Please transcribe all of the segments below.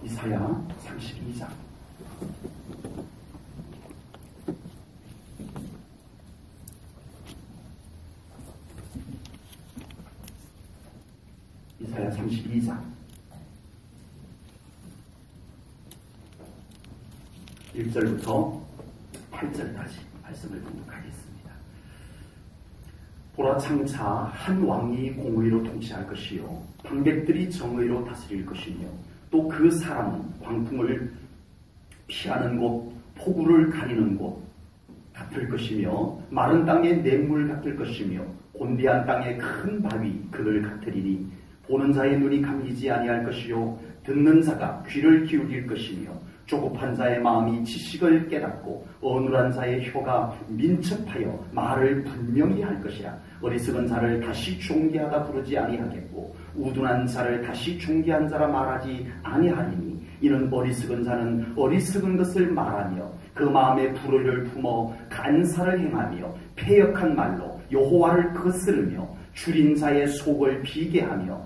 이사야 32장. 이사야 32장 1절부터 8절까지 말씀을 공독하겠습니다. 보라, 장차 한 왕이 공의로 통치할 것이요 방백들이 정의로 다스릴 것이며 또 그 사람은 광풍을 피하는 곳, 폭우를 가리는 곳 같을 것이며 마른 땅의 냇물 같을 것이며 곤비한 땅의 큰 바위 그를 같으리니 보는 자의 눈이 감기지 아니할 것이요 듣는 자가 귀를 기울일 것이며 조급한 자의 마음이 지식을 깨닫고 어눌한 자의 혀가 민첩하여 말을 분명히 할 것이라. 어리석은 자를 다시 존귀하다 부르지 아니하겠고 우둔한 자를 다시 존귀한 자라 말하지 아니하리니 이는 어리석은 자는 어리석은 것을 말하며 그 마음에 불의를 품어 간사를 행하며 패역한 말로 여호와를 거스르며 줄인 자의 속을 비게 하며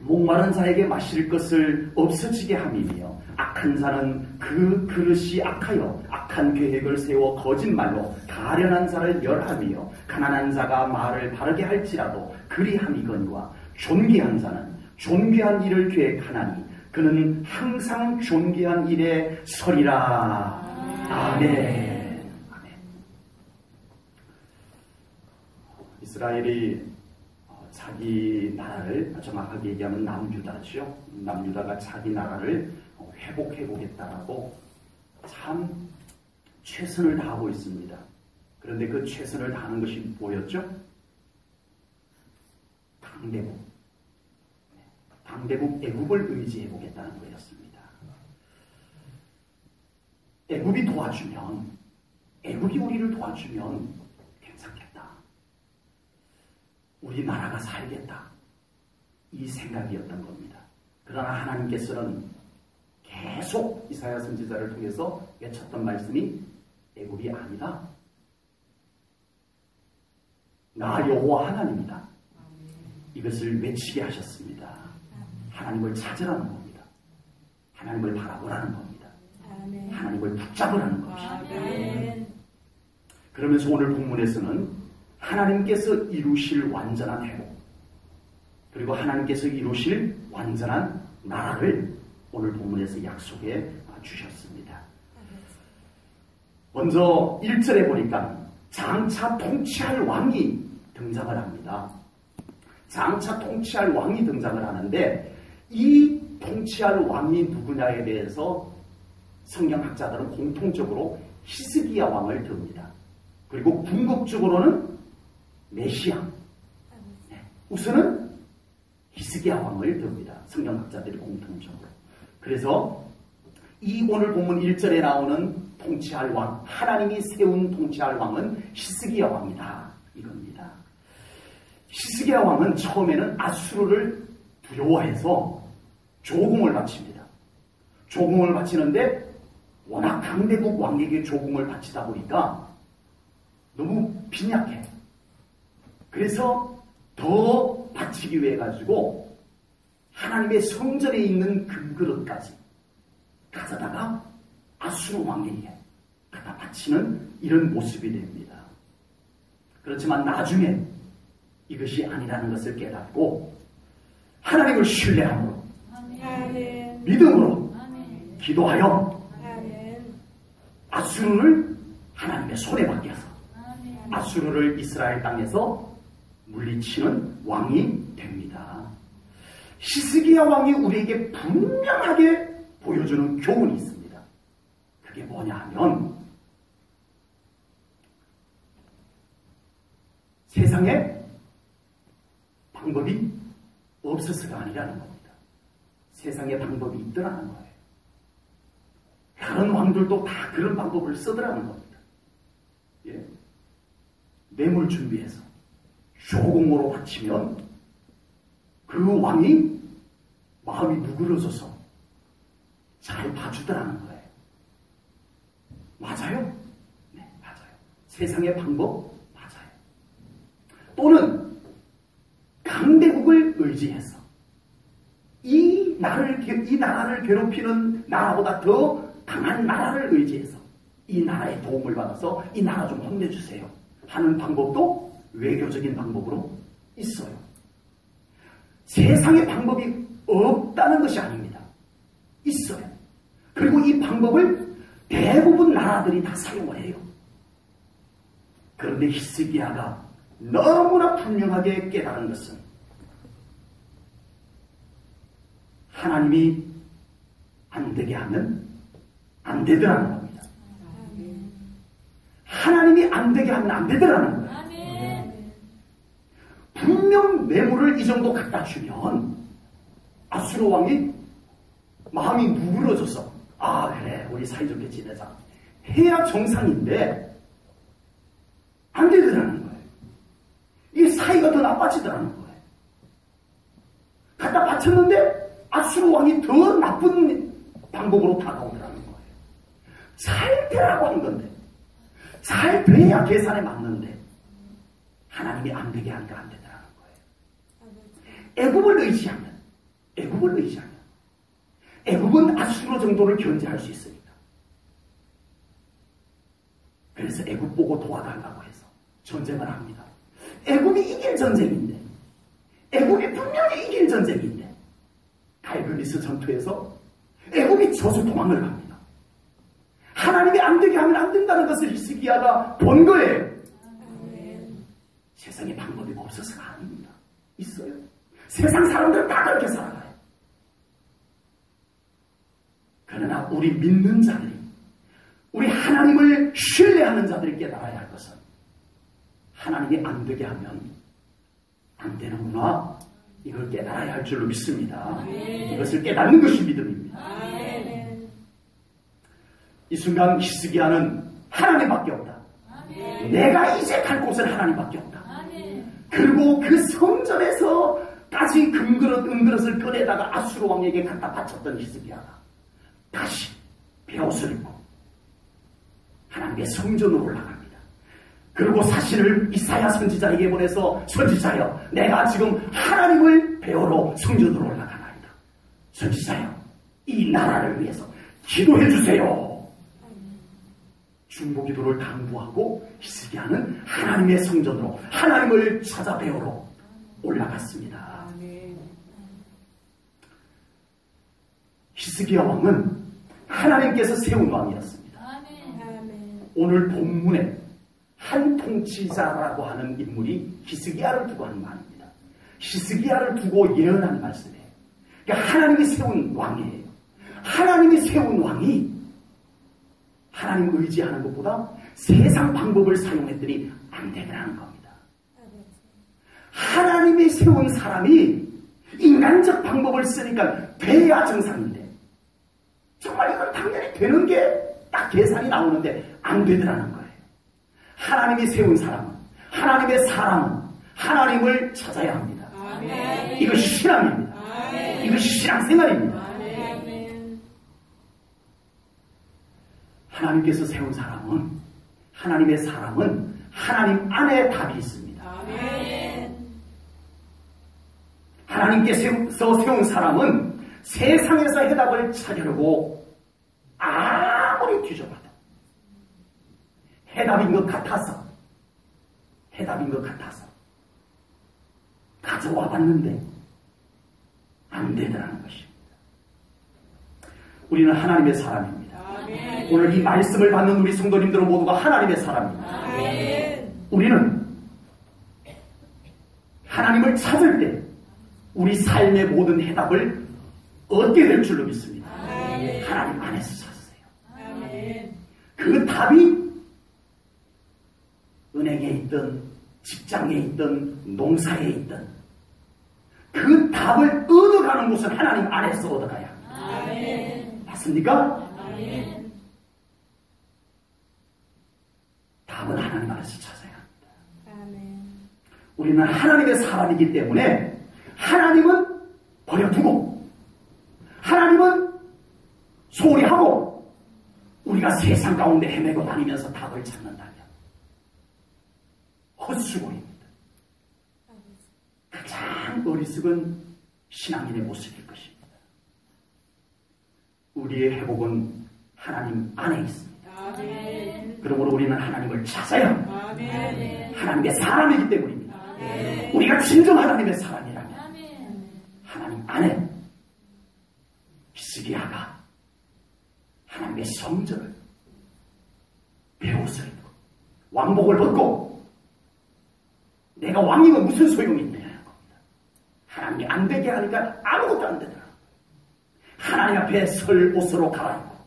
목마른 자에게 마실 것을 없어지게 함이며 악한 자는 그 그릇이 악하여 악한 계획을 세워 거짓말로 가련한 자를 멸하며 가난한 자가 말을 바르게 할지라도 그리함이거니와 존귀한 자는 존귀한 일을 계획하나니 그는 항상 존귀한 일에 서리라. 아멘. 아멘. 이스라엘이 자기 나라를, 정확하게 얘기하면 남유다죠. 남유다가 자기 나라를 회복해보겠다라고 참 최선을 다하고 있습니다. 그런데 그 최선을 다하는 것이 뭐였죠? 당대국 애굽을 의지해보겠다는 거였습니다. 애굽이 도와주면, 애굽이 우리를 도와주면 괜찮겠다. 우리나라가 살겠다. 이 생각이었던 겁니다. 그러나 하나님께서는 계속 이사야 선지자를 통해서 외쳤던 말씀이 애굽이 아니다. 나 여호와 하나님이다. 이것을 외치게 하셨습니다. 하나님을 찾으라는 겁니다. 하나님을 바라보라는 겁니다. 하나님을 붙잡으라는 것입니다. 그러면서 오늘 본문에서는 하나님께서 이루실 완전한 회복, 그리고 하나님께서 이루실 완전한 나라를 오늘 본문에서 약속해 주셨습니다. 먼저 1절에 보니까 장차 통치할 왕이 등장을 합니다. 장차 통치할 왕이 등장을 하는데 이 통치할 왕이 누구냐에 대해서 성경학자들은 공통적으로 히스기야 왕을 듭니다. 그리고 궁극적으로는 메시아. 우선은 히스기야 왕을 듭니다. 성경학자들이 공통적으로. 그래서 이 오늘 본문 1절에 나오는 통치할 왕, 하나님이 세운 통치할 왕은 히스기야 왕이다. 이겁니다. 히스기야 왕은 처음에는 아수르를 두려워해서 조공을 바칩니다. 조공을 바치는데 워낙 강대국 왕에게 조공을 바치다 보니까 너무 빈약해. 그래서 더 바치기 위해 가지고 하나님의 성전에 있는 금그릇까지 가져다가 아수르 왕에게 갖다 바치는 이런 모습이 됩니다. 그렇지만 나중에 이것이 아니라는 것을 깨닫고 하나님을 신뢰함으로 믿음으로 기도하여 아수르를 하나님의 손에 맡겨서 아수르를 이스라엘 땅에서 물리치는 왕이 됩니다. 히스기야 왕이 우리에게 분명하게 보여주는 교훈이 있습니다. 그게 뭐냐 하면 세상에 방법이 없어서가 아니라는 겁니다. 세상에 방법이 있더라는 거예요. 다른 왕들도 다 그런 방법을 쓰더라는 겁니다. 예. 뇌물 준비해서 조공으로 바치면 그 왕이 마음이 누그러져서 잘 봐주더라는 거예요. 맞아요? 네, 맞아요. 세상의 방법 맞아요. 또는 강대국을 의지해서 이 나라를 괴롭히는 나라보다 더 강한 나라를 의지해서 이 나라의 도움을 받아서 이 나라 좀 혼내주세요 하는 방법도 외교적인 방법으로 있어요. 세상의 방법이 없다는 것이 아닙니다. 있어요. 그리고 이 방법을 대부분 나라들이 다 사용을 해요. 그런데 히스기야가 너무나 분명하게 깨달은 것은 하나님이 안 되게 하면 안 되더라는 겁니다. 하나님이 안 되게 하면 안 되더라는 거예요. 분명 뇌물을 이 정도 갖다 주면 아수르 왕이 마음이 누그러져서 아 그래 우리 사이좋게 지내자 해야 정상인데 안 되더라는 거예요. 이 사이가 더 나빠지더라는 거예요. 갖다 바쳤는데 아수르 왕이 더 나쁜 방법으로 다가오더라는 거예요. 잘 되라고 한 건데 잘 돼야 계산에 맞는데 하나님이 안 되게 하니까 안 되더라는 거예요. 애굽을 의지하면 애굽은 아수르 정도를 견제할 수 있으니까. 그래서 애굽 보고 도와달라고 해서 전쟁을 합니다. 애굽이 이길 전쟁인데 애굽이 분명히 이길 전쟁인데 갈그리스 전투에서 애굽이 저주 도망을 갑니다. 하나님이 안 되게 하면 안 된다는 것을 히스기야가 본 거예요. 세상에 방법이 없어서가 아닙니다. 있어요. 세상 사람들은 다 그렇게 살아가요. 그러나 우리 믿는 자들이 우리 하나님을 신뢰하는 자들이 깨달아야 할 것은 하나님이 안 되게 하면 안 되는구나. 이걸 깨달아야 할 줄로 믿습니다. 이것을 깨닫는 것이 믿음입니다. 이 순간 히스기야는 하나님밖에 없다. 내가 이제 갈 곳은 하나님밖에 없다. 그리고 그 성전에서까지 은그릇을 꺼내다가 아수르 왕에게 갖다 바쳤던 히스기야가 다시 베옷을 입고 하나님의 성전으로 올라갑니다. 그리고 사실을 이사야 선지자에게 보내서 선지자여 내가 지금 하나님을 배우러 성전으로 올라가나이다. 선지자여 이 나라를 위해서 기도해 주세요. 중보기도를 당부하고 히스기야는 하나님의 성전으로 하나님을 찾아 배우러 올라갔습니다. 히스기야 왕은 하나님께서 세운 왕이었습니다. 오늘 본문에 한 통치자라고 하는 인물이 히스기야를 두고 하는 말입니다. 히스기야를 두고 예언하는 말씀이에요. 그러니까 하나님이 세운 왕이에요. 하나님이 세운 왕이 하나님 의지하는 것보다 세상 방법을 사용했더니 안 되더라는 겁니다. 하나님이 세운 사람이 인간적 방법을 쓰니까 돼야 정상인데 정말 이건 당연히 되는 게 딱 계산이 나오는데 안 되더라는 거예요. 하나님이 세운 사람은 하나님의 사람은 하나님을 찾아야 합니다. 이것이 신앙입니다. 이것이 신앙생활입니다. 하나님께서 세운 사람은 하나님의 사람은 하나님 안에 답이 있습니다. 하나님께서 세운 사람은 세상에서 해답을 찾으려고 아무리 뒤져봐도 해답인 것 같아서 가져와 봤는데 안 되더라는 것입니다. 우리는 하나님의 사람입니다. 오늘 이 말씀을 받는 우리 성도님들 모두가 하나님의 사람입니다. 우리는 하나님을 찾을 때 우리 삶의 모든 해답을 얻게 될 줄로 믿습니다. 하나님 안에서 찾으세요. 그 답이 은행에 있든 직장에 있든 농사에 있든 그 답을 얻어가는 곳은 하나님 안에서 얻어가야 합니다. 맞습니까? 답은 하나님 안에서 찾아야 합니다. 우리는 하나님의 사람이기 때문에 하나님은 버려두고 하나님은 소홀히 하고 우리가 세상 가운데 헤매고 다니면서 답을 찾는다면 헛수고입니다. 가장 어리석은 신앙인의 모습일 것입니다. 우리의 회복은 하나님 안에 있습니다. 아멘. 그러므로 우리는 하나님을 찾아야 합니다. 아멘. 하나님의 사람이기 때문입니다. 아멘. 우리가 진정 하나님의 사람이라면 아멘. 하나님 안에 히스기야가 하나님의 성전을 베옷을 입고 왕복을 벗고 내가 왕이면 무슨 소용이 있느냐는 겁니다. 하나님이 안 되게 하니까 아무것도 안 되더라. 하나님 앞에 설 옷으로 갈아입고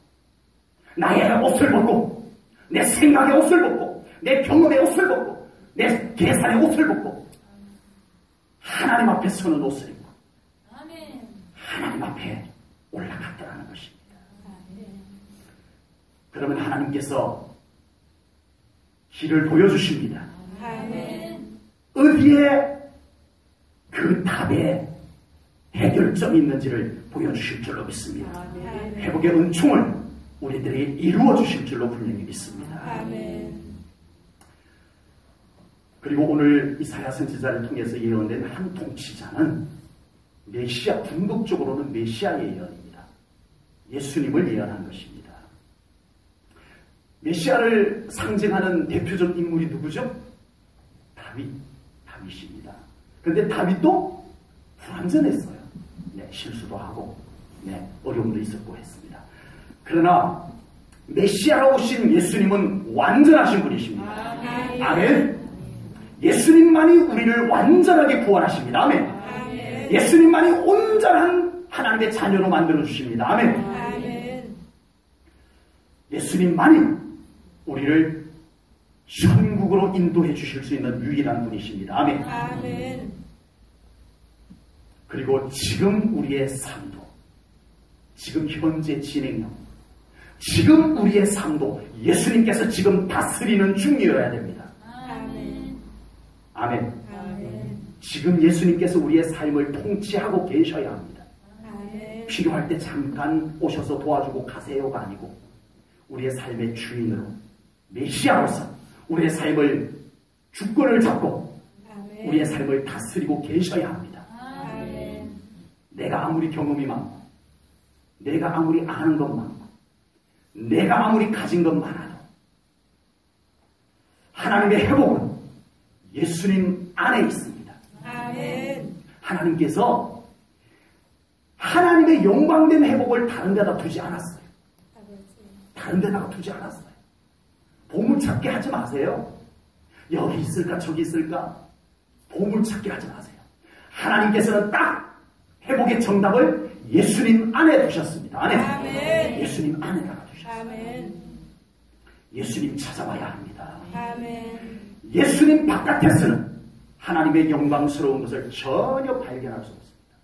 나의 옷을 벗고 내 생각의 옷을 벗고 내 경험의 옷을 벗고 내 계산의 옷을 벗고 하나님 앞에 서는 옷을 입고 아멘. 하나님 앞에 올라갔다라는 것입니다. 아멘. 그러면 하나님께서 길을 보여주십니다. 아멘. 어디에 그 답에 해결점이 있는지를 보여주실 줄로 믿습니다. 아멘. 회복의 은총을 우리들이 이루어 주실 줄로 분명히 믿습니다. 아멘. 그리고 오늘 이사야 선지자를 통해서 예언된 한 통치자는 메시아, 궁극적으로는 메시아의 예언입니다. 예수님을 예언한 것입니다. 메시아를 상징하는 대표적 인물이 누구죠? 다윗입니다. 그런데 다윗도 불완전했어요. 네, 실수도 하고, 네, 어려움도 있었고 했습니다. 그러나 메시아로 오신 예수님은 완전하신 분이십니다. 아멘. 아멘. 예수님만이 우리를 완전하게 구원하십니다. 아멘. 아멘. 예수님만이 온전한 하나님의 자녀로 만들어 주십니다. 아멘. 아멘. 예수님만이 우리를 천국으로 인도해 주실 수 있는 유일한 분이십니다. 아멘. 아멘. 그리고 지금 우리의 삶도, 지금 현재 진행형, 지금 우리의 삶도 예수님께서 지금 다스리는 중이어야 됩니다. 아멘. 아멘. 아멘. 지금 예수님께서 우리의 삶을 통치하고 계셔야 합니다. 아멘. 필요할 때 잠깐 오셔서 도와주고 가세요가 아니고 우리의 삶의 주인으로 메시아로서 우리의 삶을 주권을 잡고 아멘. 우리의 삶을 다스리고 계셔야 합니다. 아멘. 내가 아무리 경험이 많고 내가 아무리 아는 것 많고 내가 아무리 가진 것 많아도 하나님의 회복은 예수님 안에 있습니다. 아멘. 하나님께서 하나님의 영광된 회복을 다른 데다 두지 않았어요. 다른 데다가 두지 않았어요. 보물찾기 하지 마세요. 여기 있을까 저기 있을까 보물찾기 하지 마세요. 하나님께서는 딱 회복의 정답을 예수님 안에 두셨습니다. 안에. 아멘. 예수님 안에다가 두셨어요. 아멘. 예수님 찾아와야 합니다. 아멘. 예수님 바깥에서는 하나님의 영광스러운 것을 전혀 발견할 수 없습니다.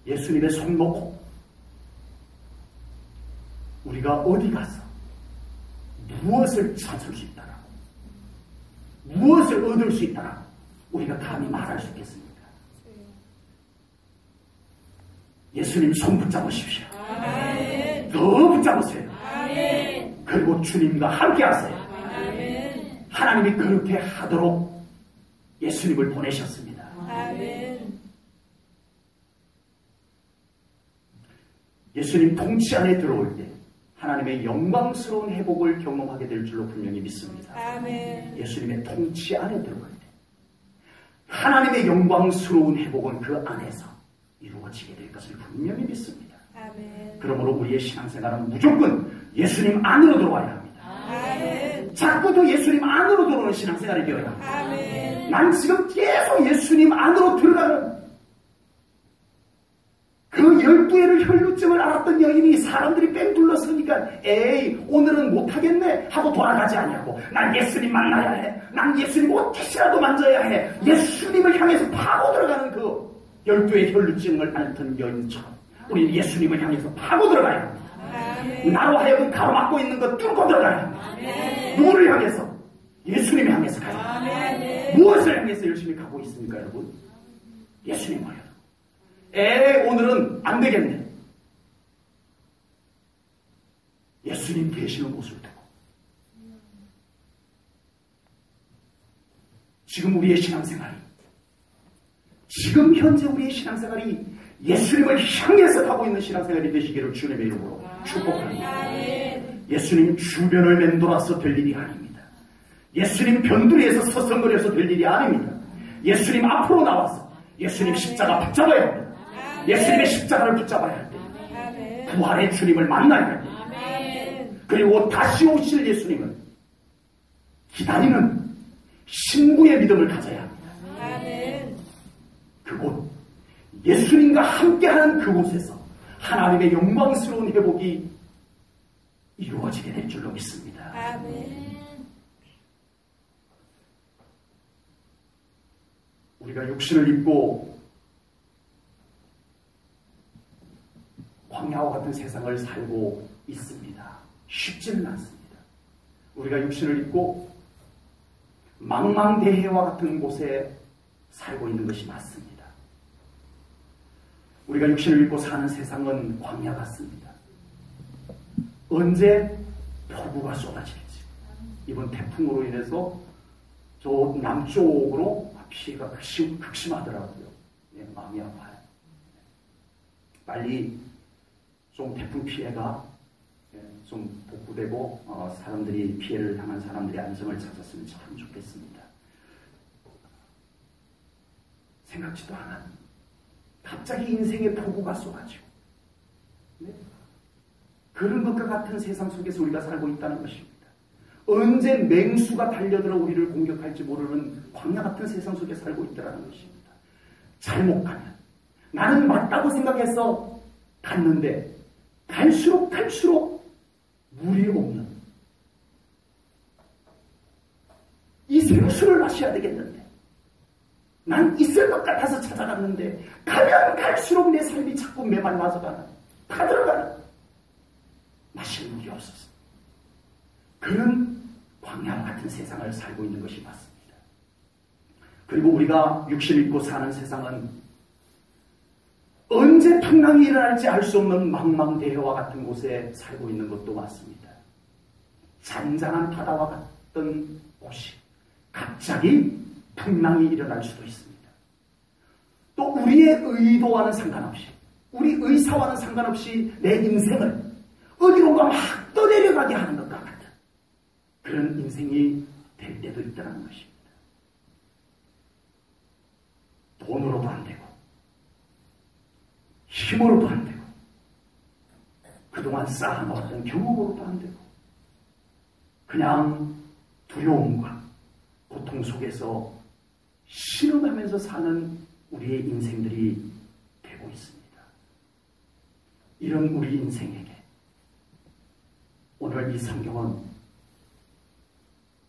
예수님의 손 놓고 우리가 어디 가서 무엇을 찾을 수 있다라고 무엇을 얻을 수 있다라고 우리가 감히 말할 수 있겠습니까? 예수님 손 붙잡으십시오. 아멘. 더 붙잡으세요. 아멘. 그리고 주님과 함께 하세요. 아멘. 하나님이 그렇게 하도록 예수님을 보내셨습니다. 아멘. 예수님 통치 안에 들어올 때 하나님의 영광스러운 회복을 경험하게 될 줄로 분명히 믿습니다. 아멘. 예수님의 통치 안에 들어갈 때 하나님의 영광스러운 회복은 그 안에서 이루어지게 될 것을 분명히 믿습니다. 아멘. 그러므로 우리의 신앙생활은 무조건 예수님 안으로 들어와야 합니다. 아멘. 자꾸도 예수님 안으로 들어오는 신앙생활이 되어야 합니다. 아멘. 난 지금 계속 예수님 안으로 들어가는 그 12회를 혈루증을 앓았던 여인이 사람들이 뺑 둘러서니까 에이 오늘은 못하겠네 하고 돌아가지 않냐고. 난 예수님 만나야 해. 난 예수님 옷깃이라도 만져야 해. 예수님을 향해서 파고 들어가는 그 12회 혈루증을 앓던 여인처럼 우리 예수님을 향해서 파고 들어가야 합니다. 아멘. 나로 하여금 가로막고 있는 것 뚫고 들어가야 합니다. 아멘. 누구를 향해서? 예수님을 향해서 가야 합니다. 아멘. 무엇을 향해서 열심히 가고 있습니까 여러분? 예수님을요. 오늘은 안 되겠네. 예수님 계시는 곳을 두고 지금 우리의 신앙생활이 지금 현재 우리의 신앙생활이 예수님을 향해서 가고 있는 신앙생활이 되시기를 주님의 이름으로 축복합니다. 예수님 주변을 맴돌아서 될 일이 아닙니다. 예수님 변두리에서 서성거려서 될 일이 아닙니다. 예수님 앞으로 나와서 예수님 십자가 붙잡아야 합니다. 예수님의 십자가를 붙잡아야 합니다. 부활의 주님을 만나야 합니다. 그리고 다시 오실 예수님을 기다리는 신부의 믿음을 가져야 합니다. 그곳 예수님과 함께하는 그곳에서 하나님의 영광스러운 회복이 이루어지게 될 줄로 믿습니다. 우리가 육신을 입고 광야와 같은 세상을 살고 있습니다. 쉽지는 않습니다. 우리가 육신을 입고 망망대해와 같은 곳에 살고 있는 것이 맞습니다. 우리가 육신을 입고 사는 세상은 광야 같습니다. 언제 폭우가 쏟아질지. 이번 태풍으로 인해서 저 남쪽으로 피해가 극심하더라고요. 예, 마음이 아파요. 빨리 좀 태풍 피해가 좀 복구되고 사람들이 피해를 당한 사람들의 안정을 찾았으면 참 좋겠습니다. 생각지도 않은 갑자기 인생의 폭우가 쏟아지고 그런 것과 같은 세상 속에서 우리가 살고 있다는 것입니다. 언제 맹수가 달려들어 우리를 공격할지 모르는 광야 같은 세상 속에 살고 있다는 것입니다. 잘못 가면 나는 맞다고 생각해서 갔는데 갈수록 물이 없는 이 생수를 마셔야 되겠는데 난 있을 것 같아서 찾아갔는데 가면 갈수록 내 삶이 자꾸 메말라서 가는 다 들어가는 마실 물이 없었어. 그런 광야 같은 세상을 살고 있는 것이 맞습니다. 그리고 우리가 육신을 입고 사는 세상은 언제 풍랑이 일어날지 알 수 없는 망망대해와 같은 곳에 살고 있는 것도 맞습니다. 잔잔한 바다와 같던 곳이 갑자기 풍랑이 일어날 수도 있습니다. 또 우리의 의도와는 상관없이 우리 의사와는 상관없이 내 인생을 어디론가 막 떠내려가게 하는 것과 같은 그런 인생이 될 때도 있다는 것입니다. 돈으로도 안 되고 힘으로도 안 되고 그동안 쌓아놓았던 경험으로도 안 되고 그냥 두려움과 고통 속에서 신음하면서 사는 우리의 인생들이 되고 있습니다. 이런 우리 인생에게 오늘 이 성경은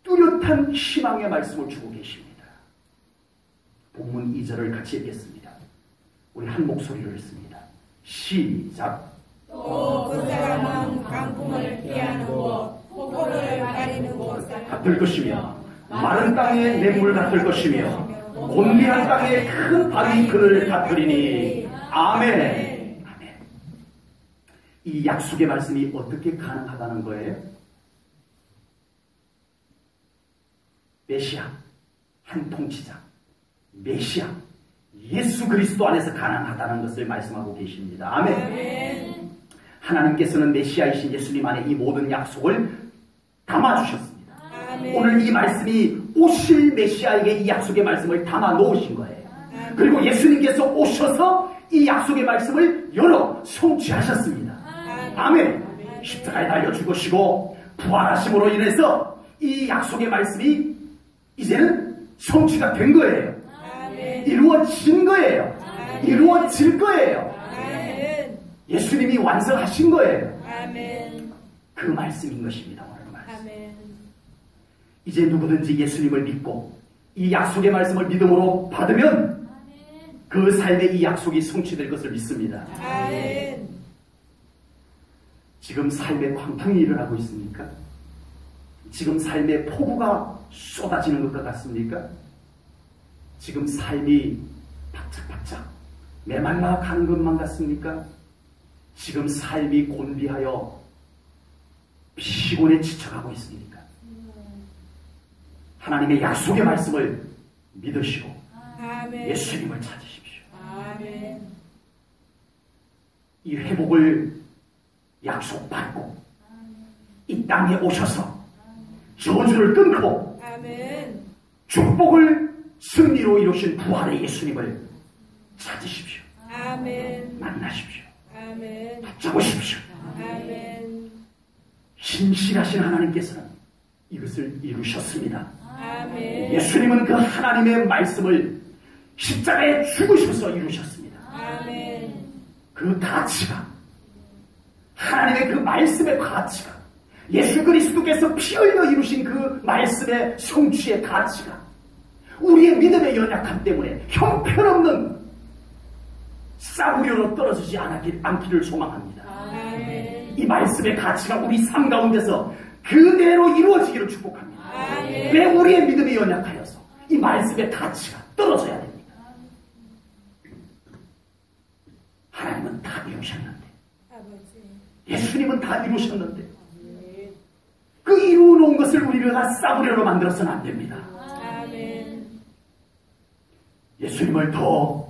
뚜렷한 희망의 말씀을 주고 계십니다. 본문 2절을 같이 읽겠습니다. 우리 한 목소리로 읽습니다. 시작. 또 그 사람은 강풍을 피하는 곳, 폭포를 가리는 곳 같을 것이며 마른 땅에 냇물 같을 것이며 곤비한 땅에 큰 바위 그늘 같으리니. 아멘. 아멘. 이 약속의 말씀이 어떻게 가능하다는 거예요? 메시아, 한 통치자, 메시아, 예수 그리스도 안에서 가능하다는 것을 말씀하고 계십니다. 아멘. 하나님께서는 메시아이신 예수님 안에 이 모든 약속을 담아주셨습니다. 오늘 이 말씀이 오실 메시아에게 이 약속의 말씀을 담아 놓으신 거예요. 그리고 예수님께서 오셔서 이 약속의 말씀을 열어 성취하셨습니다. 아멘. 십자가에 달려 죽으시고 부활하심으로 인해서 이 약속의 말씀이 이제는 성취가 된 거예요. 이루어진 거예요. 이루어질 거예요. 예수님이 완성하신 거예요. 그 말씀인 것입니다. 오늘 말씀. 이제 누구든지 예수님을 믿고 이 약속의 말씀을 믿음으로 받으면 그 삶에 이 약속이 성취될 것을 믿습니다. 지금 삶에 광풍이 일어나고 있습니까? 지금 삶에 폭우가 쏟아지는 것과 같습니까? 지금 삶이 바짝바짝 메말라 가는 것만 같습니까? 지금 삶이 곤비하여 피곤에 지쳐가고 있습니까? 하나님의 약속의 말씀을 믿으시고 예수님을 찾으십시오. 이 회복을 약속받고 이 땅에 오셔서 저주를 끊고 아멘. 축복을 승리로 이루신 부활의 예수님을 찾으십시오. 아멘. 만나십시오. 아멘. 붙잡으십시오. 아멘. 신실하신 하나님께서는 이것을 이루셨습니다. 아멘. 예수님은 그 하나님의 말씀을 십자가에 죽으셔서 이루셨습니다. 아멘. 그 가치가, 하나님의 그 말씀의 가치가, 예수 그리스도께서 피 흘려 이루신 그 말씀의 성취의 가치가 우리의 믿음의 연약함 때문에 형편없는 싸구려로 떨어지지 않기를 소망합니다. 아멘. 이 말씀의 가치가 우리 삶 가운데서 그대로 이루어지기를 축복합니다. 아멘. 왜 우리의 믿음이 연약하여서 이 말씀의 가치가 떨어져야 됩니까? 하나님은 다 이루셨는데, 아버지. 예수님은 다 이루셨는데, 그 이루어놓은 것을 우리가 싸구려로 만들어서는 안 됩니다. 아멘. 예수님을 더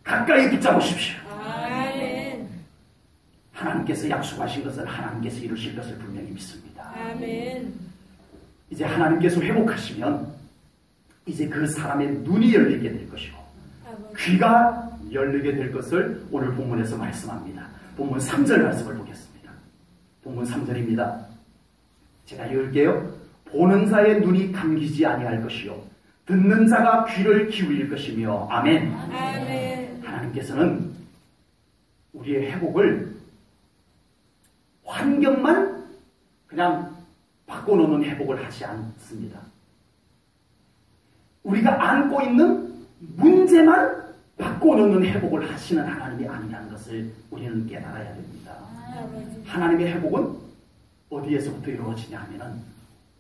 가까이 붙잡으십시오. 아멘. 하나님께서 약속하신 것을 하나님께서 이루실 것을 분명히 믿습니다. 아멘. 이제 하나님께서 회복하시면 이제 그 사람의 눈이 열리게 될 것이고 아버지. 귀가 열리게 될 것을 오늘 본문에서 말씀합니다. 본문 3절 말씀을 보겠습니다. 본문 3절입니다. 제가 읽을게요. 보는 자의 눈이 감기지 아니할 것이요 듣는 자가 귀를 기울일 것이며 아멘. 아멘. 하나님께서는 우리의 회복을 환경만 그냥 바꿔놓는 회복을 하지 않습니다. 우리가 안고 있는 문제만 바꿔놓는 회복을 하시는 하나님이 아니라는 것을 우리는 깨달아야 됩니다. 아버지. 하나님의 회복은 어디에서부터 이루어지냐 하면은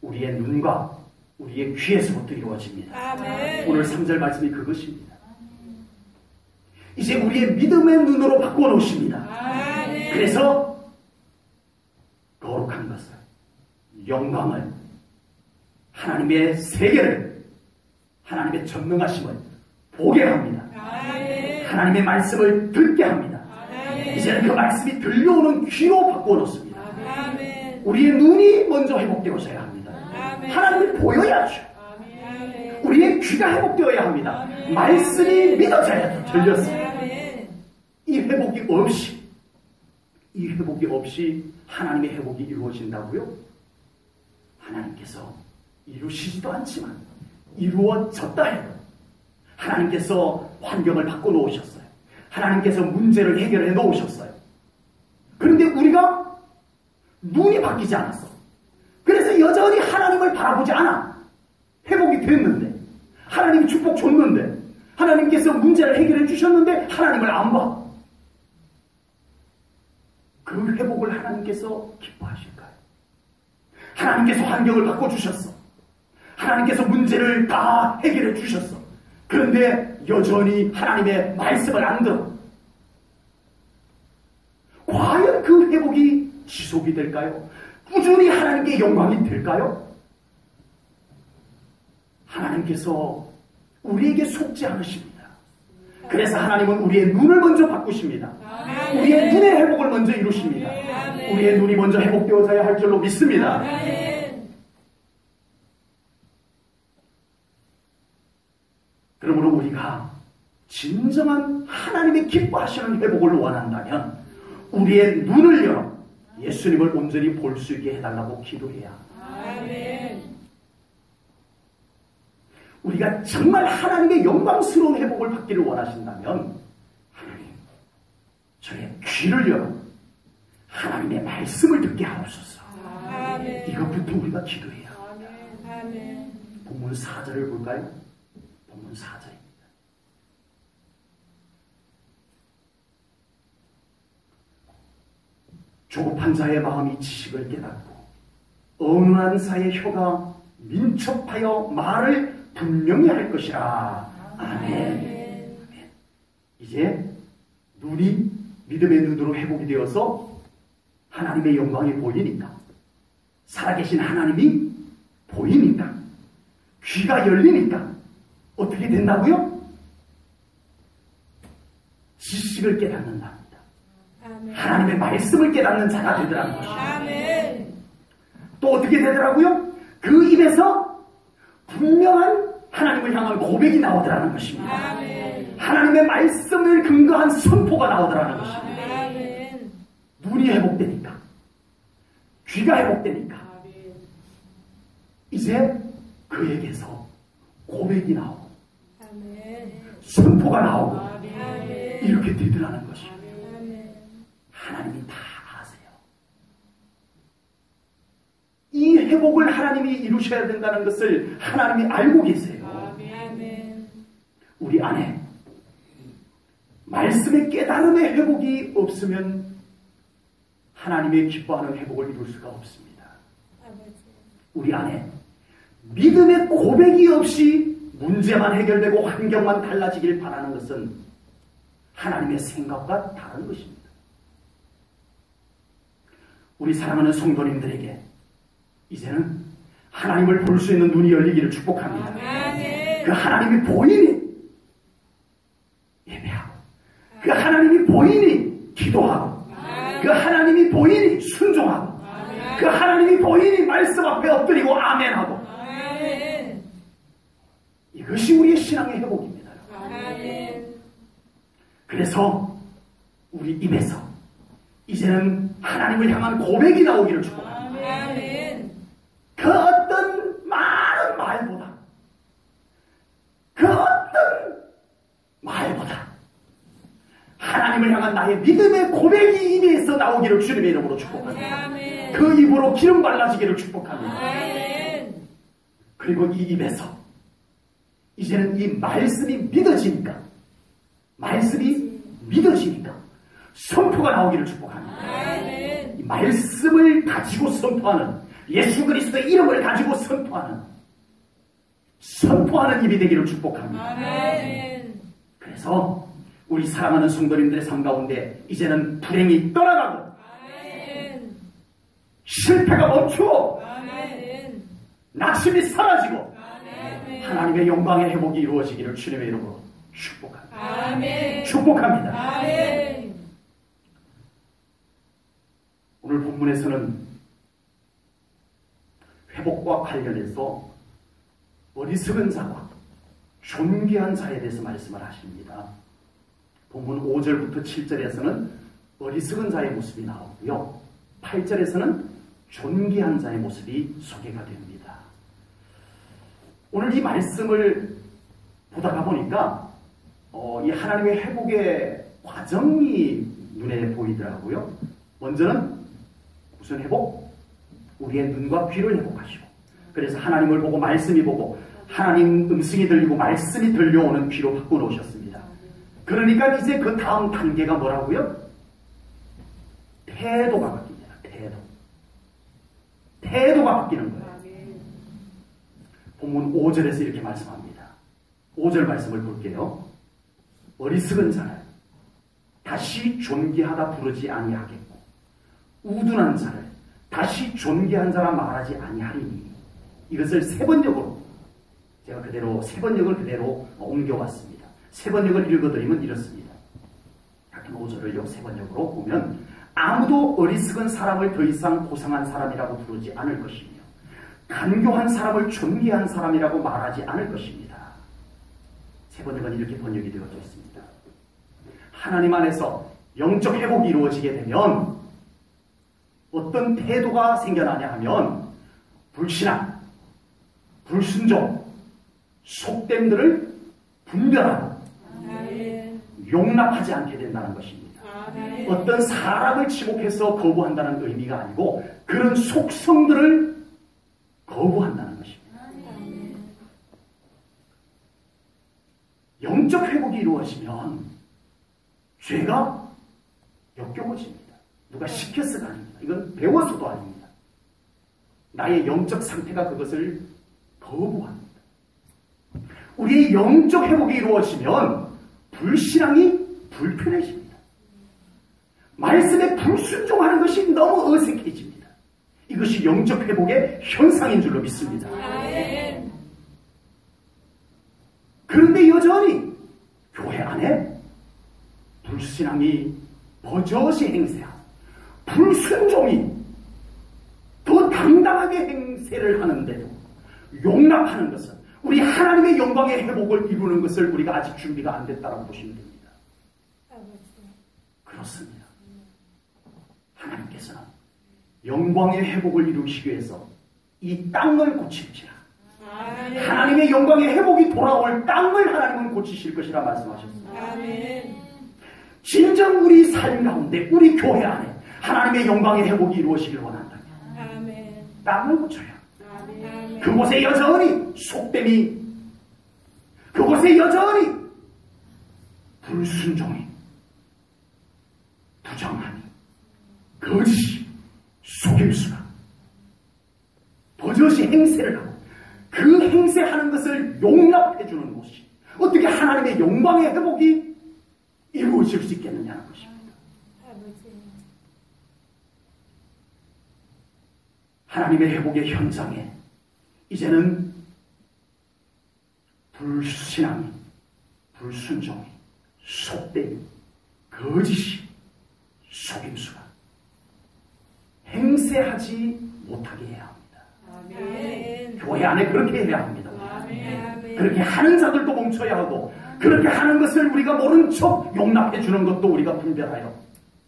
우리의 눈과 우리의 귀에서부터 이루어집니다. 아멘. 오늘 3절 말씀이 그것입니다. 이제 우리의 믿음의 눈으로 바꿔놓으십니다. 아멘. 그래서 거룩한 것을, 영광을, 하나님의 세계를, 하나님의 전능하심을 보게 합니다. 아멘. 하나님의 말씀을 듣게 합니다. 아멘. 이제는 그 말씀이 들려오는 귀로 바꿔놓습니다. 아멘. 우리의 눈이 먼저 회복되어져야 합니다. 아멘. 하나님이 보여야죠. 아멘. 우리의 귀가 회복되어야 합니다. 말씀이 믿어져야 들렸습니다. 아멘. 이 회복이 없이 하나님의 회복이 이루어진다고요? 하나님께서 이루시지도 않지만 이루어졌다 해도 하나님께서 환경을 바꿔놓으셨어요. 하나님께서 문제를 해결해 놓으셨어요. 그런데 우리가 눈이 바뀌지 않았어. 그래서 여전히 하나님을 바라보지 않아. 회복이 됐는데, 하나님이 축복 줬는데, 하나님께서 문제를 해결해 주셨는데 하나님을 안 봐. 그 회복을 하나님께서 기뻐하실까요? 하나님께서 환경을 바꿔주셨어. 하나님께서 문제를 다 해결해 주셨어. 그런데 여전히 하나님의 말씀을 안 들어. 과연 그 회복이 지속이 될까요? 꾸준히 하나님께 영광이 될까요? 하나님께서 우리에게 속지 않으십니다. 그래서 하나님은 우리의 눈을 먼저 바꾸십니다. 우리의 눈의 회복을 먼저 이루십니다. 우리의 눈이 먼저 회복되어져야 할 줄로 믿습니다. 그러므로 우리가 진정한 하나님의 기뻐하시는 회복을 원한다면 우리의 눈을 열어 예수님을 온전히 볼 수 있게 해달라고 기도해야 합니다. 우리가 정말 하나님의 영광스러운 회복을 받기를 원하신다면 하나님, 저의 귀를 열어 하나님의 말씀을 듣게 하옵소서. 이것부터 우리가 기도해야 합니다. 본문 4절을 볼까요? 본문 4절입니다. 조급한 자의 마음이 지식을 깨닫고 어눌한 자의 혀가 민첩하여 말을 분명히 할 것이라. 아멘. 이제 눈이 믿음의 눈으로 회복이 되어서 하나님의 영광이 보이니까, 살아계신 하나님이 보이니까, 귀가 열리니까 어떻게 된다고요? 지식을 깨닫는답니다. 하나님의 말씀을 깨닫는 자가 되더라는 것입니다. 아멘. 또 어떻게 되더라고요? 그 입에서 분명한 하나님을 향한 고백이 나오더라는 것입니다. 아멘. 하나님의 말씀을 근거한 선포가 나오더라는 것입니다. 아멘. 눈이 회복되니까, 귀가 회복되니까 이제 그에게서 고백이 나오고 아멘. 선포가 나오고 아멘. 이렇게 되더라는 것입니다. 아멘. 하나님이 다 아세요. 이 회복을 하나님이 이루셔야 된다는 것을 하나님이 알고 계세요. 아멘. 우리 안에 말씀의 깨달음의 회복이 없으면 하나님의 기뻐하는 회복을 이룰 수가 없습니다. 우리 안에 믿음의 고백이 없이 문제만 해결되고 환경만 달라지길 바라는 것은 하나님의 생각과 다른 것입니다. 우리 사랑하는 성도님들에게 이제는 하나님을 볼 수 있는 눈이 열리기를 축복합니다. 아멘. 그 하나님이 보이니 예배하고, 그 하나님이 보이니 기도하고, 그 하나님이 보이니 순종하고, 그 하나님이 보이니 말씀 앞에 엎드리고 아멘하고. 아멘. 이것이 우리의 신앙의 회복입니다. 아멘. 그래서 우리 입에서 이제는 하나님을 향한 고백이 나오기를 축복합니다. 아멘. 그 어떤 많은 말보다, 그 어떤 말보다 하나님을 향한 나의 믿음의 고백이 입에서 나오기를 주님의 이름으로 축복합니다. 아멘. 그 입으로 기름 발라지기를 축복합니다. 아멘. 그리고 이 입에서 이제는 이 말씀이 믿어지니까, 말씀이 믿어지니까 선포가 나오기를 축복합니다. 아멘. 이 말씀을 가지고 선포하는, 예수 그리스도의 이름을 가지고 선포하는 입이 되기를 축복합니다. 아멘. 그래서 우리 사랑하는 성도님들의 삶 가운데 이제는 불행이 떠나가고, 아멘. 실패가 멈추고, 아멘. 낙심이 사라지고, 아멘. 하나님의 영광의 회복이 이루어지기를 주님의 이름으로 축복합니다. 아멘. 축복합니다. 아멘. 오늘 본문에서는 회복과 관련해서 어리석은 자와 존귀한 자에 대해서 말씀을 하십니다. 본문 5절부터 7절에서는 어리석은 자의 모습이 나오고요, 8절에서는 존귀한 자의 모습이 소개가 됩니다. 오늘 이 말씀을 보다가 보니까 이 하나님의 회복의 과정이 눈에 보이더라고요. 먼저는 무슨 회복? 우리의 눈과 귀를 회복하시고, 그래서 하나님을 보고 말씀이 보고 하나님 음성이 들리고 말씀이 들려오는 귀로 바꿔놓으셨습니다. 그러니까 이제 그 다음 단계가 뭐라고요? 태도가 바뀝니다. 태도가 바뀌는 거예요. 본문 5절에서 이렇게 말씀합니다. 5절 말씀을 볼게요. 어리석은 자를 다시 존귀하다 부르지 아니하겠고, 우둔한 자를 다시 존귀한 자라 말하지 아니하리니. 이것을 세번역으로, 제가 그대로 세번역을 그대로 옮겨왔습니다. 세번역을 읽어드리면 이렇습니다. 같은 5절을요 세번역으로 보면, 아무도 어리석은 사람을 더 이상 고상한 사람이라고 부르지 않을 것이며, 간교한 사람을 존귀한 사람이라고 말하지 않을 것입니다. 세번역은 이렇게 번역이 되어져 있습니다. 하나님 안에서 영적 회복이 이루어지게 되면 어떤 태도가 생겨나냐 하면, 불신앙, 불순종, 속됨들을 분별하고 용납하지 않게 된다는 것입니다. 어떤 사람을 지목해서 거부한다는 의미가 아니고 그런 속성들을 거부한다는 것입니다. 영적 회복이 이루어지면 죄가 역겨워집니다. 누가 시켜서가 아닙니다. 이건 배워서도 아닙니다. 나의 영적 상태가 그것을 거부합니다. 우리의 영적 회복이 이루어지면 불신앙이 불편해집니다. 말씀에 불순종하는 것이 너무 어색해집니다. 이것이 영적 회복의 현상인 줄로 믿습니다. 그런데 여전히 교회 안에 불신앙이 버젓이 행세하고 불순종이 더 당당하게 행세를 하는데도 용납하는 것은 우리 하나님의 영광의 회복을 이루는 것을 우리가 아직 준비가 안 됐다고 보시면 됩니다. 그렇습니다. 하나님께서는 영광의 회복을 이루시기 위해서 이 땅을 고칠지라. 하나님의 영광의 회복이 돌아올 땅을 하나님은 고치실 것이라 말씀하셨습니다. 아멘. 진정 우리 삶 가운데 우리 교회 안에 하나님의 영광의 회복이 이루어지길 원한다면 아멘. 땅을 고쳐야 아멘. 그곳에 여전히 속됨이, 그곳에 여전히 불순종이, 부정함이, 거짓이, 속임수가 버젓이 행세를 하고 그 행세하는 것을 용납해주는 것이 어떻게 하나님의 영광의 회복이 이루어질 수 있겠느냐는 것입니다. 하나님의 회복의 현장에 이제는 불신앙이, 불순종이, 속됨이, 거짓이, 속임수가 행세하지 못하게 해야 합니다. 아멘. 교회 안에 그렇게 해야 합니다. 아멘. 그렇게 하는 자들도 멈춰야 하고 그렇게 하는 것을 우리가 모른 척 용납해 주는 것도 우리가 분별하여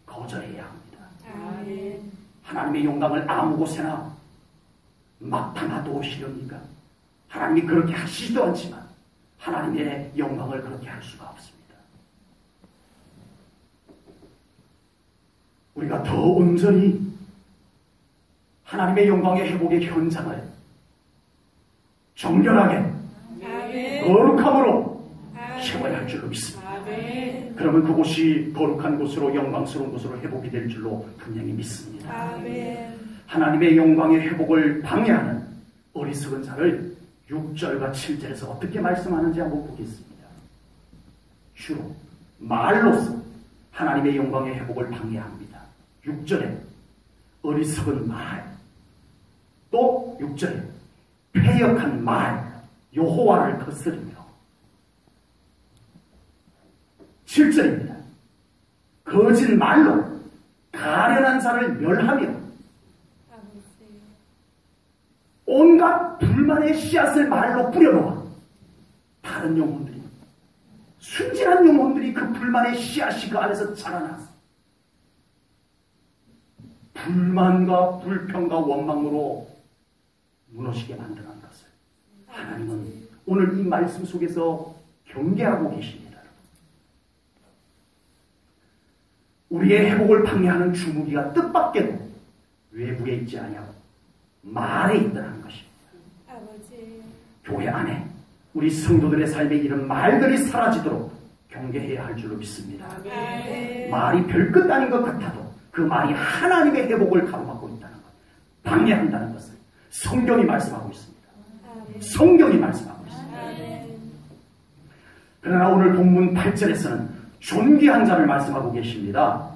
거절해야 합니다. 아멘. 하나님의 영광을 아무 곳에나 막 담아두시렵니까? 하나님이 그렇게 하시지도 않지만 하나님의 영광을 그렇게 할 수가 없습니다. 우리가 더 온전히 하나님의 영광의 회복의 현장을 정결하게 아멘. 거룩함으로 아멘. 채워야 할 줄로 믿습니다. 아멘. 그러면 그곳이 거룩한 곳으로 영광스러운 곳으로 회복이 될 줄로 분명히 믿습니다. 아멘. 하나님의 영광의 회복을 방해하는 어리석은 자를 6절과 7절에서 어떻게 말씀하는지 한번 보겠습니다. 주로 말로서 하나님의 영광의 회복을 방해합니다. 6절에 어리석은 말, 또 6절에 패역한 말, 여호와를 거스르며, 7절입니다. 거짓 말로 가련한 자를 멸하며 온갖 불만의 씨앗을 말로 뿌려놓아 다른 영혼들이, 순진한 영혼들이 그 불만의 씨앗이 그 안에서 자라나서 불만과 불평과 원망으로 무너지게 만드는 것을 하나님은 오늘 이 말씀 속에서 경계하고 계십니다. 우리의 회복을 방해하는 주무기가 뜻밖에도 외부에 있지 아니하고 말에 있다는 것입니다. 아버지. 교회 안에 우리 성도들의 삶에 이런 말들이 사라지도록 경계해야 할 줄로 믿습니다. 아멘. 말이 별것 아닌 것 같아도 그 말이 하나님의 회복을 가로막고 있다는 것, 방해한다는 것을 성경이 말씀하고 있습니다. 아멘. 성경이 말씀하고 있습니다. 아멘. 그러나 오늘 본문 8절에서는 존귀한 자를 말씀하고 계십니다.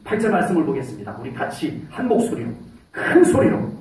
8절 말씀을 보겠습니다. 우리 같이 한 목소리로, 큰 소리로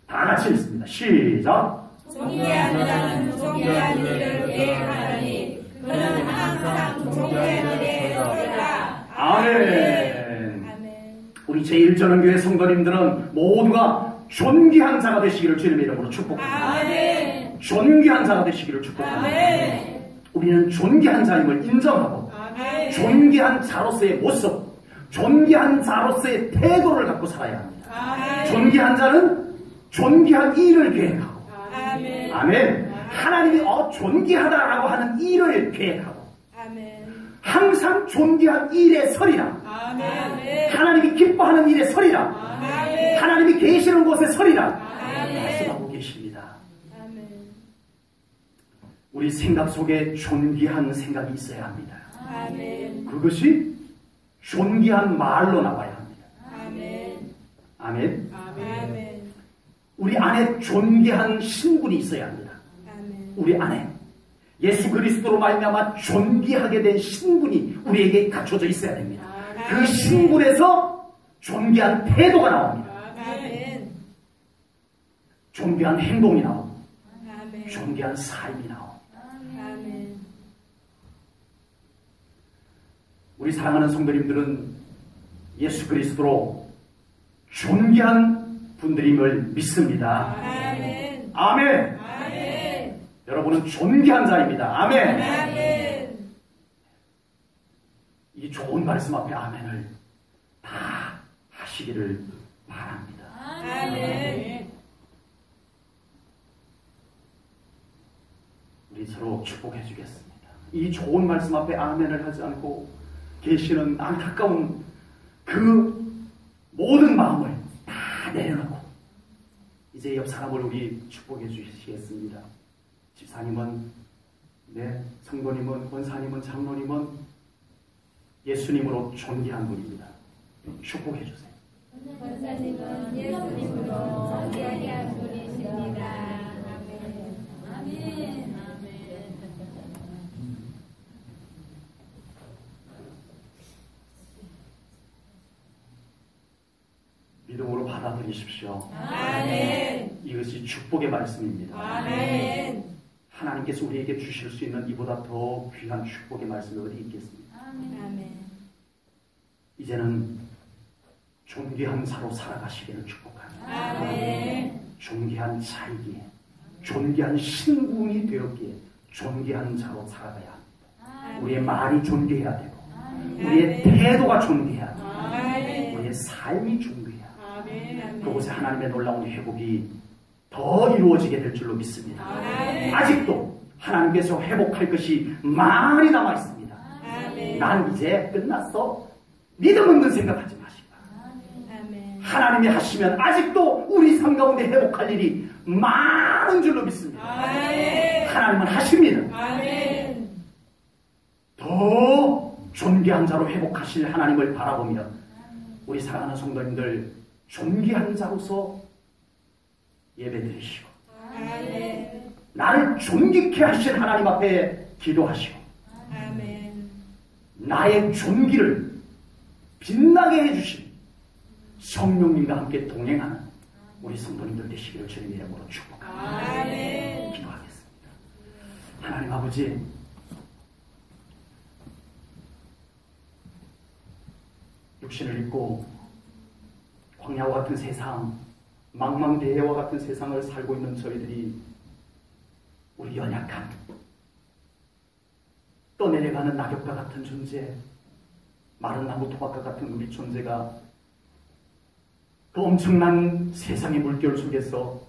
다 같이 읽습니다. 시작. 존귀한 자는 존귀한 일을 계획하느니 그는 항상 존귀한 일에 서리라. 아멘. 아멘. 우리 제1전원교회 성도님들은 모두가 존귀한 자가 되시기를 주님의 이름으로 축복합니다. 아멘. 존귀한 자가 되시기를 축복합니다. 아멘. 우리는 존귀한 자임을 인정하고 아멘. 존귀한 자로서의 모습, 존귀한 자로서의 태도를 갖고 살아야 합니다. 아멘. 존귀한 자는 존귀한 일을 계획하고, 아멘. 아멘. 하나님이 존귀하다라고 하는 일을 계획하고 아멘. 항상 존귀한 일에 서리라. 아멘. 하나님이 기뻐하는 일에 서리라. 아멘. 하나님이 계시는 곳에 서리라. 아멘. 말씀하고 계십니다. 아멘. 우리 생각 속에 존귀한 생각이 있어야 합니다. 아멘. 그것이 존귀한 말로 나와야 합니다. 아멘. 아멘. 아멘. 우리 안에 존귀한 신분이 있어야 합니다. 아멘. 우리 안에 예수 그리스도로 말미암아 존귀하게 된 신분이 우리에게 갖춰져 있어야 됩니다. 그 신분에서 존귀한 태도가 나옵니다. 아멘. 존귀한 행동이 나오고 아멘. 존귀한 삶이 나옵니다. 아멘. 우리 사랑하는 성도님들은 예수 그리스도로 존귀한 분들임을 믿습니다. 아멘. 아멘. 아멘. 여러분은 존귀한 자입니다. 아멘. 아멘. 이 좋은 말씀 앞에 아멘을 다 하시기를 바랍니다. 아멘. 우리 서로 축복해 주겠습니다. 이 좋은 말씀 앞에 아멘을 하지 않고 계시는 안타까운 그 모든 마음을 다 내려놓고 이제 옆 사람을 우리 축복해 주시겠습니다. 집사님은, 네, 성도님은, 권사님은, 장로님은 예수님으로 존귀한 분입니다. 축복해 주세요. 권사님은 예수님으로 존귀한 분이십니다. 아멘. 아멘. 믿음으로 받아들이십시오. 아멘. 이것이 축복의 말씀입니다. 아멘. 하나님께서 우리에게 주실 수 있는 이보다 더 귀한 축복의 말씀이 어디 있겠습니까? 아멘. 이제는 존귀한 자로 살아가시기를 축복합니다. 아멘. 존귀한 자이기에, 존귀한 신분이 되었기에 존귀한 자로 살아가야 합니다. 우리의 말이 존귀해야 되고, 우리의 태도가 존귀해야 되고, 아멘. 우리의 삶이 존귀해야 되고, 아멘. 그곳에 하나님의 놀라운 회복이 더 이루어지게 될 줄로 믿습니다. 아멘. 아직도 하나님께서 회복할 것이 많이 남아 있습니다. 아멘. 난 이제 끝났어. 믿음 없는 생각하지 마시고, 아멘. 하나님이 하시면 아직도 우리 삶 가운데 회복할 일이 많은 줄로 믿습니다. 아멘. 하나님은 하십니다. 아멘. 더 존귀한 자로 회복하실 하나님을 바라보며 우리 사랑하는 성도님들 존귀한 자로서 예배드리시고, 아멘. 나를 존귀케 하신 하나님 앞에 기도하시고, 아멘. 나의 존귀를 빛나게 해주신 성령님과 함께 동행하는 우리 성도님들 되시기를 주님의 이름으로 축복합니다. 아멘. 기도하겠습니다. 하나님 아버지, 육신을 입고 광야와 같은 세상, 망망대해와 같은 세상을 살고 있는 저희들이 우리 연약한, 떠내려가는 낙엽과 같은 존재, 마른 나무 토막과 같은 우리 존재가 그 엄청난 세상의 물결 속에서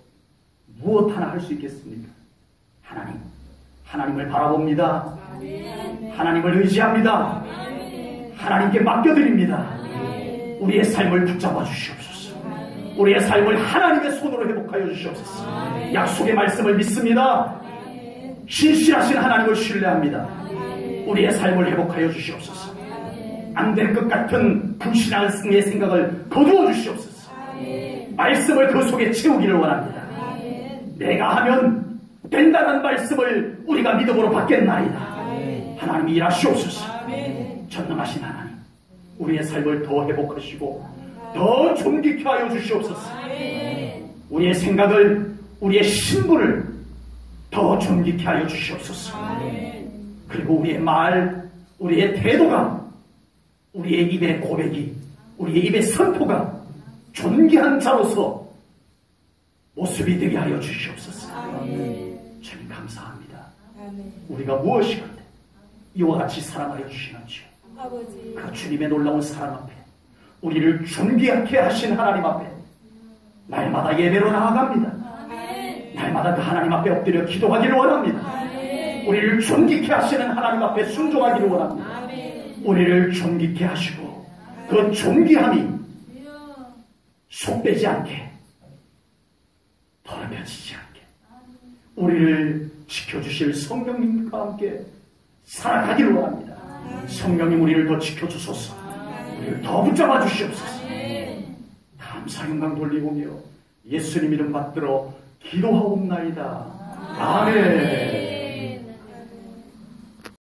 무엇 하나 할 수 있겠습니까? 하나님을 바라봅니다. 아멘. 하나님을 의지합니다. 아멘. 하나님께 맡겨드립니다. 아멘. 우리의 삶을 붙잡아 주시옵소서. 우리의 삶을 하나님의 손으로 회복하여 주시옵소서. 아멘. 약속의 말씀을 믿습니다. 아멘. 신실하신 하나님을 신뢰합니다. 아멘. 우리의 삶을 회복하여 주시옵소서. 아멘. 안 될 것 같은 불신앙의 생각을 거두어 주시옵소서. 아멘. 말씀을 그 속에 채우기를 원합니다. 아멘. 내가 하면 된다는 말씀을 우리가 믿음으로 받겠나이다. 아멘. 하나님이 일하시옵소서. 아멘. 전능하신 하나님, 우리의 삶을 더 회복하시고 더 존귀케 하여 주시옵소서. 아멘. 우리의 생각을, 우리의 신분을 더 존귀케 하여 주시옵소서. 아멘. 그리고 우리의 말, 우리의 태도가, 우리의 입의 고백이, 우리의 입의 선포가 존귀한 자로서 모습이 되게 하여 주시옵소서. 아멘. 주님 감사합니다. 아멘. 우리가 무엇이건데 이와 같이 사랑하여 주시는지요. 아버지. 그 주님의 놀라운 사랑 앞에, 우리를 존귀하게 하신 하나님 앞에 날마다 예배로 나아갑니다. 아멘. 날마다 그 하나님 앞에 엎드려 기도하기를 원합니다. 아멘. 우리를 존귀케 하시는 하나님 앞에 순종하기를 원합니다. 아멘. 우리를 존귀케 하시고 그 존귀함이 속되지 않게, 더럽혀지지 않게 우리를 지켜주실 성령님과 함께 살아가기를 원합니다. 성령님, 우리를 더 지켜주소서. 우리를 더 붙잡아 주시옵소서. 감사 영광 돌리오며 예수님 이름 받들어 기도하옵나이다. 아멘.